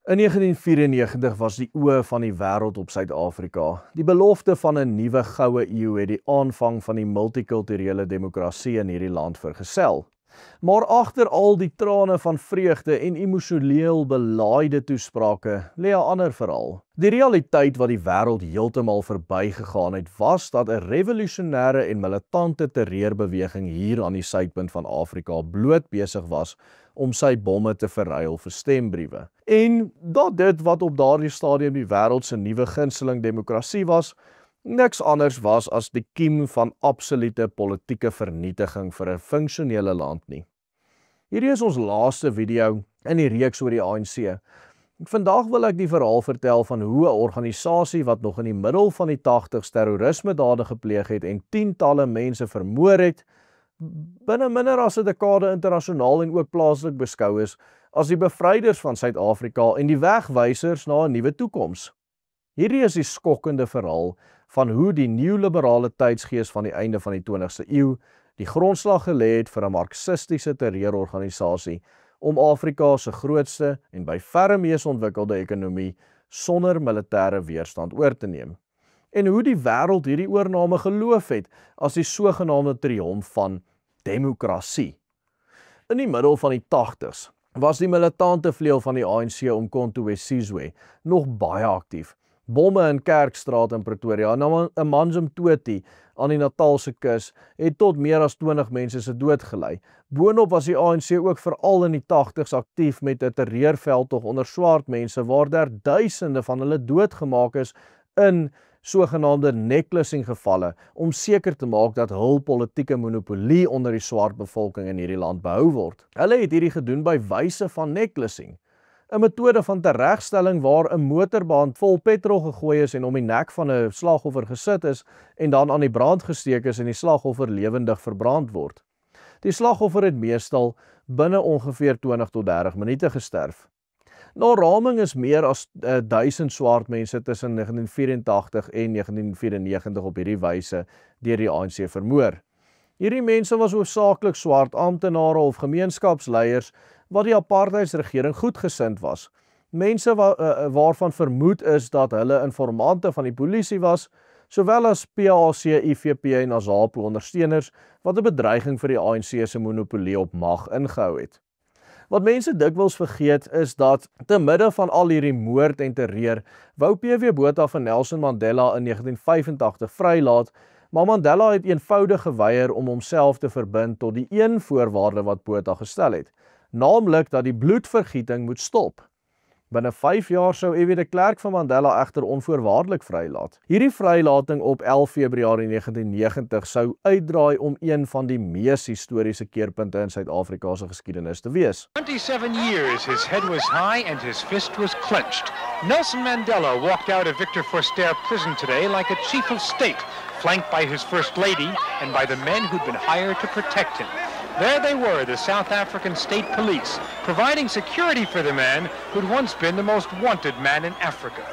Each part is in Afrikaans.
In 1994 was die oë van die wêreld op Suid-Afrika. Die belofte van 'n nuwe goue eeu het die aanvang van die multikulturele demokrasie in hierdie land vergesel. Maar agter al die trane van vreugde en emosioneel belaaide toesprake lê 'n ander verhaal. Die realiteit wat die wêreld heeltemal verbygegaan het, was dat 'n revolusionêre en militante terreurbeweging hier aan die suidpunt van Afrika bloot besig was om sy bomme te verruil vir stembriewe. En dat dit wat op daardie stadium die wêreld se nuwe gunsteling demokrasie was, niks anders was as die kiem van absolute politieke vernietiging vir 'n funksionele land nie. Hierdie is ons laaste video in die reeks oor die ANC. Vandag wil ek die verhaal vertel van hoe 'n organisasie wat nog in die middel van die 80s terrorisme-dade gepleeg het en tientalle mense vermoor het, binne minder as 'n dekade internasionaal en ook plaaslik beskou is as die bevryders van Suid-Afrika en die wegwysers na 'n nuwe toekoms. Hierdie is die skokkende verhaal van hoe die neoliberale tydsgees van die einde van die 20ste eeu die grondslag gelê het vir 'n marxistiese terreurorganisasie om Afrika se grootste en by verre mees ontwikkelde ekonomie sonder militêre weerstand oor te neem. En hoe die wêreld hierdie oorname geloof het as die sogenaamde triomf van demokrasie. In die middel van die 80s was die militante vleuel van die ANC Umkhonto we Sizwe nog baie aktief. Bomme in Kerkstraat in Pretoria en Amanzimtoti aan die Natalse kus het tot meer as 20 mense se dood gelei. Boonop was die ANC ook veral in die 80s aktief met 'n terreurveldtog onder swart mense waar daar duisende van hulle doodgemaak is in sogenaamde necklacing gevalle om seker te maak dat hul politieke monopolie onder die swart bevolking in hierdie land behou word. Hulle het hierdie gedoen by wyse van necklacing, 'n metode van teregstelling waar 'n motorband vol petrol gegooi is en om die nek van 'n slagoffer gesit is en dan aan die brand gesteek is en die slagoffer lewendig verbrand word. Die slagoffer het meestal binne ongeveer 20 tot 30 minute gesterf. Na raming is meer as 1000 swart mense tussen 1984 en 1994 op hierdie wyse deur die ANC vermoor. Hierdie mense was hoofsaaklik swart amptenare of gemeenskapsleiers wat die apartheidsregering goedgesind was. Mense waarvan vermoed is dat hulle informante van die polisie was, sowel as PAC, IFP en ASAPO ondersteuners wat 'n bedreiging vir die ANC se monopolie op mag ingehou het. Wat mense dikwels vergeet is dat te midde van al hierdie moord en terreur wou PW Botha van Nelson Mandela in 1985 vrylaat, maar Mandela het eenvoudig geweier om homself te verbind tot die een voorwaarde wat Botha gestel het, naamlik dat die bloedvergieting moet stop. Binne 5 jaar sou EW de Klerk van Mandela egter onvoorwaardelik vrylaat. Hierdie vrylating op 11 Februarie 1990 sou uitdraai om een van die mees historiese keerpunte in Suid-Afrika se geskiedenis te wees. 27 years, his head was high and his fist was clenched. Nelson Mandela walked out of Victor Verster prison today like a chief of state, flanked by his first lady and by the men who'd been hired to protect him. There they were, the South African State Police, providing security for the man who'd once been the most wanted man in Africa.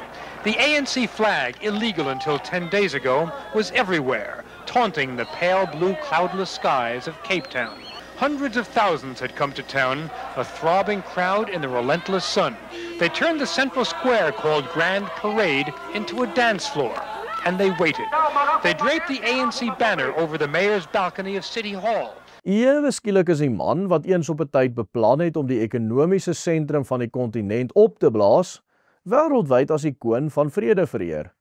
The ANC flag, illegal until 10 days ago, was everywhere, taunting the pale blue cloudless skies of Cape Town. Hundreds of thousands had come to town, a throbbing crowd in the relentless sun. They turned the central square called Grand Parade into a dance floor, and they waited. They draped the ANC banner over the mayor's balcony of City Hall. Ewe skielik is die man wat eens op 'n tyd beplan het om die ekonomiese sentrum van die kontinent op te blaas, wêreldwyd as ikoon van vrede vereer.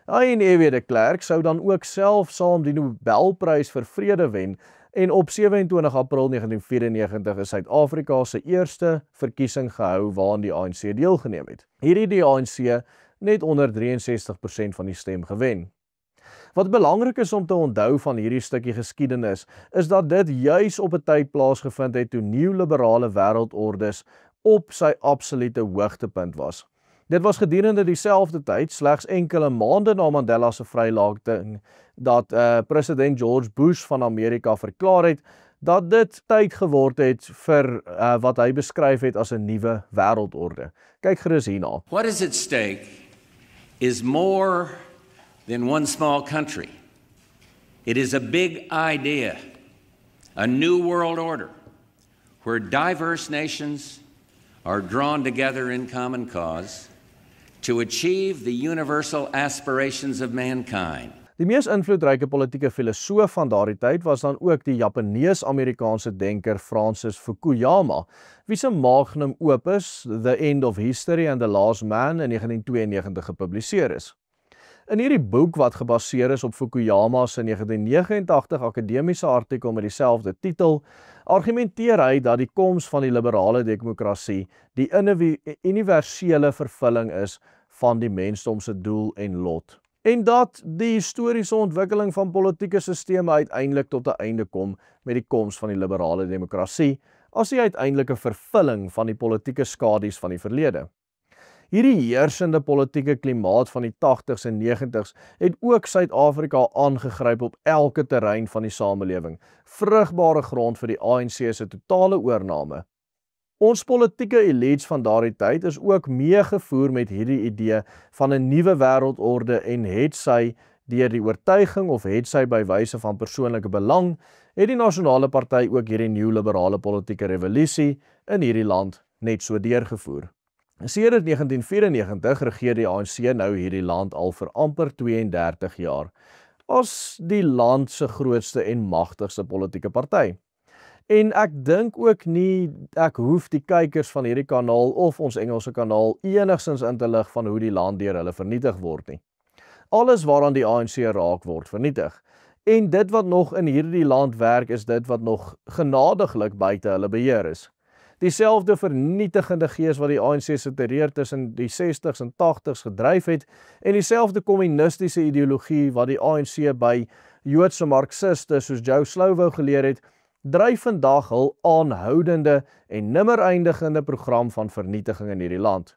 Hy en EW de Klerk sou dan ook self saam die Nobelprys vir vrede wen en op 27 April 1994 is Suid-Afrika se eerste verkiesing gehou waaraan die ANC deelgeneem het. Hierdie die ANC net onder 63% van die stem gewen. Wat belangrik is om te onthou van hierdie stukkie geskiedenis, is dat dit juis op 'n tyd plaasgevind het toe neoliberale wêreldordes op sy absolute hoogtepunt was. Dit was gedurende dieselfde tyd, slegs enkele maande na Mandela se vrylating, dat president George Bush van Amerika verklaar het dat dit tyd geword het vir wat hy beskryf het as 'n nuwe wêreldorde. Kyk gerus hierna. What is at stake is more than one small country. It is a big idea, a new world order, where diverse nations are drawn together in common cause to achieve the universal aspirations of mankind. Die mees invloedryke politieke filosoof van daardie tyd was dan ook die Japanees-Amerikaanse denker Francis Fukuyama, wie se magnum opus The End of History and the Last Man in 1992 gepubliseer is. In hierdie boek, wat gebaseer is op Fukuyama se 1989 akademiese artikel met dieselfde titel, argumenteer hy dat die koms van die liberale demokrasie die universele vervulling is van die mensdom se doel en lot. En dat die historiese ontwikkeling van politieke sisteme uiteindelik tot 'n einde kom met die koms van die liberale demokrasie, as die uiteindelike vervulling van die politieke skadies van die verlede. Hierdie heersende politieke klimaat van die 80s en 90s het ook Suid-Afrika aangegryp op elke terrein van die samelewing, vrugbare grond vir die ANC se totale oorname. Ons politieke elites van daardie tyd is ook meegevoer met hierdie idee van 'n nuwe wêreldorde en het sy deur die oortuiging of het sy by wyse van persoonlike belang, het die Nasionale Party ook hierdie nuwe liberale politieke revolusie in hierdie land net so deurgevoer. Sedert 1994 regeer die ANC nou hierdie land al vir amper 32 jaar, as die land se grootste en magtigste politieke party. En ek dink ook nie ek hoef die kykers van hierdie kanaal of ons Engelse kanaal enigstens in te lig van hoe die land deur hulle vernietig word nie. Alles waaraan die ANC raak word vernietig. En dit wat nog in hierdie land werk is dit wat nog genadiglik buite hulle beheer is. Dieselfde vernietigende gees wat die ANC se terreur tussen die 60s en 80s gedryf het en dieselfde kommunistiese ideologie wat die ANC by Joodse marxiste soos Joe Slovo geleer het, dryf vandag hul aanhoudende en nimmer eindigende program van vernietiging in hierdie land.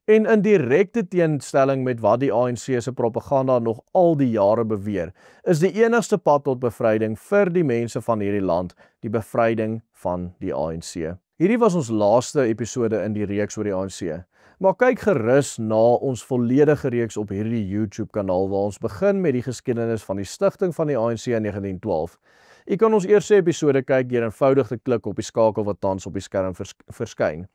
En in direkte teenstelling met wat die ANC se propaganda nog al die jare beweer, is die enigste pad tot bevryding vir die mense van hierdie land, die bevryding van die ANC. Hierdie was ons laaste episode in die reeks oor die ANC. Maar kyk gerus na ons volledige reeks op hierdie YouTube kanaal waar ons begin met die geskiedenis van die stigting van die ANC in 1912. U kan ons eerste episode kyk deur eenvoudig te klik op die skakel wat tans op die skerm verskyn.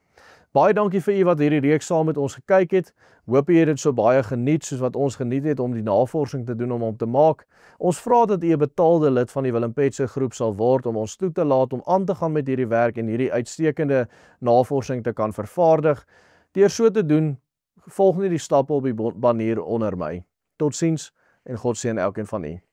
Baie dankie vir u wat hierdie reeks saam met ons gekyk het. Hoop u het dit so baie geniet soos wat ons geniet het om die navorsing te doen om hom te maak. Ons vra dat u 'n betaalde lid van die Willem Petsche groep sal word om ons toe te laat om aan te gaan met hierdie werk en hierdie uitstekende navorsing te kan vervaardig. Deur so te doen, volg net die stappe op die banner onder my. Totsiens en God seën elkeen van u.